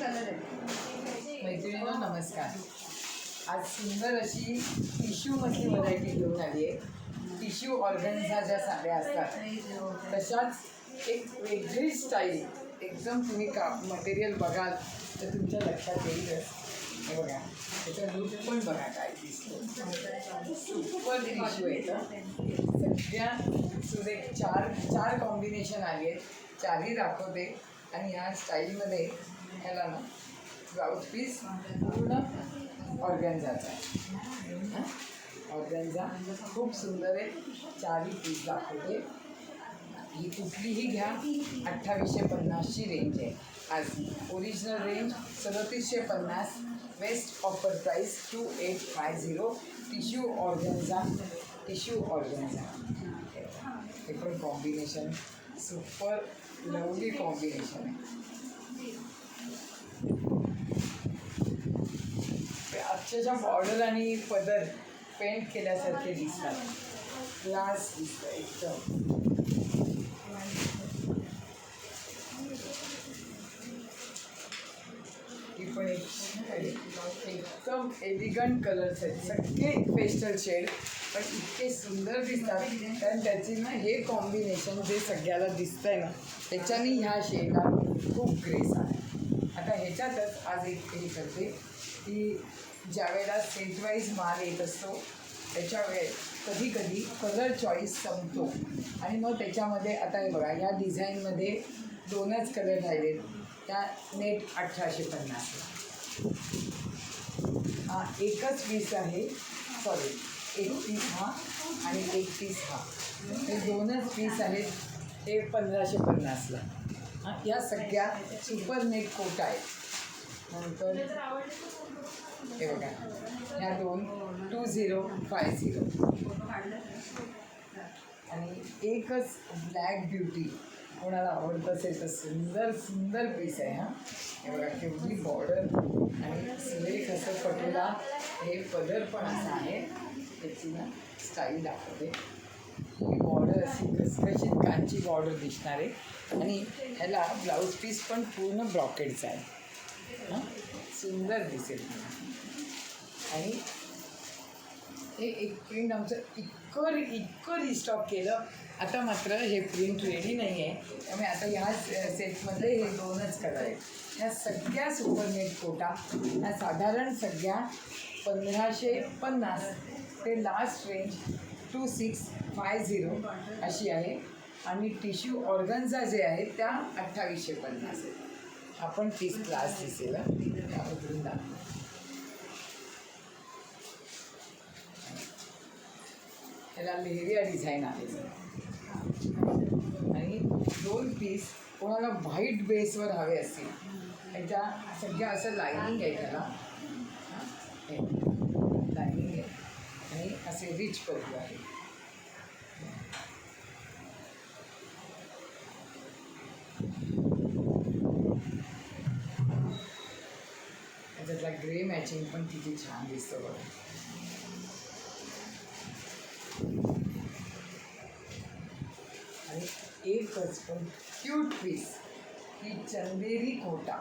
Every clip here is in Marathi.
मैत्रिणींनो नमस्कार. आज सुंदर अशी टिश्यूमधली व्हरायटी घेऊन आली आहे. टिश्यू ऑर्गन्झा ज्या साड्या असतात तशाच एक वेगळी स्टाईल, एकदम तुम्ही मटेरियल बघाल तर तुमच्या लक्षात येईलच. हे बघा, त्याचं लूक पण बघा काय दिसतो. सुपर टिश्यू येतं. सगळ्या सुरेख चार कॉम्बिनेशन आली आहेत. चारही दाखवते. आणि ह्या स्टाईलमध्ये ह्याला ना ब्लाऊज पीस पूर्ण ऑर्गन्झाचा आहे. ऑर्गन्झा खूप सुंदर आहे. चारही पीस दाखवते. ही कुठलीही घ्या 2850ची रेंज आहे. आज original range 3750, best offer price 2850. Tissue organza. हे पण कॉम्बिनेशन सुपर लवली कॉम्बिनेशन आहे. अक्षरशः बॉर्डर आणि पदर पेंट केल्यासारखे दिसतात. क्लास दिसतं एकदम. ही पण एकदम एलिगंट कलर्स आहेत. सगळे पेस्टल शेड पण इतके सुंदर दिसतात. कारण त्याची ना हे कॉम्बिनेशन जे सगळ्याला दिसतंय ना त्याच्याने ह्या शेडला खूप ग्रेस आहे. आता ह्याच्यातच आज एक हे करते की ज्यावेळेला सेट वाईज माल येत असतो त्याच्या कधी कधी कलर चॉईस संपतो आणि मग त्याच्यामध्ये आता हे बघा, या डिझाईनमध्ये 2च कलर राहिलेत. त्या नेट 1850. हा एकच पीस आहे. सॉरी, एक पीस हा आणि एक पीस हा. हे 2च पीस आहेत. हे 1550ला. या सगळ्या सुपर नेट कोट आहेत. नंतर हे बघा, ह्या 2050 आणि एकच ब्लॅक ब्युटी. कोणाला आवडत असेल तर सुंदर सुंदर पीस आहे. हे बघा, केवढी बॉर्डर आणि सुरेख असं पटोला. हे पदर पण असं आहे. त्याची ना स्टाईल दाखवते. ही बॉर्डर अशी कसकशीत कांची बॉर्डर दिसणार आहे आणि ह्याला ब्लाऊज पीस पण पूर्ण ब्रॉकेडचा आहे. सुंदर दिसेल. आणि हे एक प्रिंट आमचं इतकं रिस्टॉक केलं. आता मात्र हे प्रिंट रेडी नाही आहे. त्यामुळे आता ह्या सेटमधले हे 2च कलर आहेत. ह्या सगळ्या सुपरनेट कोटा ह्या साधारण सगळ्या 1550 ते लास्ट रेंज 2650 अशी आहे. आणि टिश्यू ऑर्गन्झा जे आहेत त्या 2850 आहेत. आपण पीस क्लास दिसेल त्याबद्दल दाखवू. त्याला लेहरिया डिझाईन आहे आणि 2 पीस कोणाला व्हाईट बेसवर हवे असतील. त्याच्या सगळ्या असं लायनिंग आहे. त्याला लायनिंग आहे आणि असे रिच पल्लू आहे. त्याच्यातला ग्रे मॅचिंग पण किती छान दिसतं बघा. आणि एकच पण क्यूट पीस ही चंदेरी कोटा.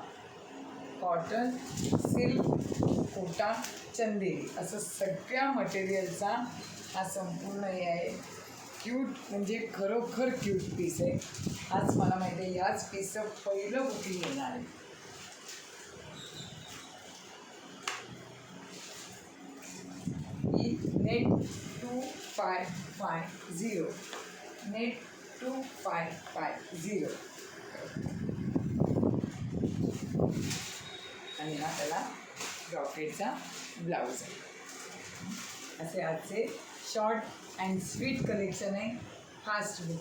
कॉटन सिल्क कोटा चंदेरी असं सगळ्या मटेरियलचा हा संपूर्ण हे आहे. क्यूट म्हणजे खरोखर क्यूट पीस आहे. आज मला माहिती आहे ह्याच पीसचं पहिलं बुकिंग येणार आहे. ही नेट 2550. नेट 2550 आणि हा त्याला ब्रॉकेटचा ब्लाऊज आहे. असे आजचे शॉर्ट अँड स्वीट कलेक्शन आहे. Fast book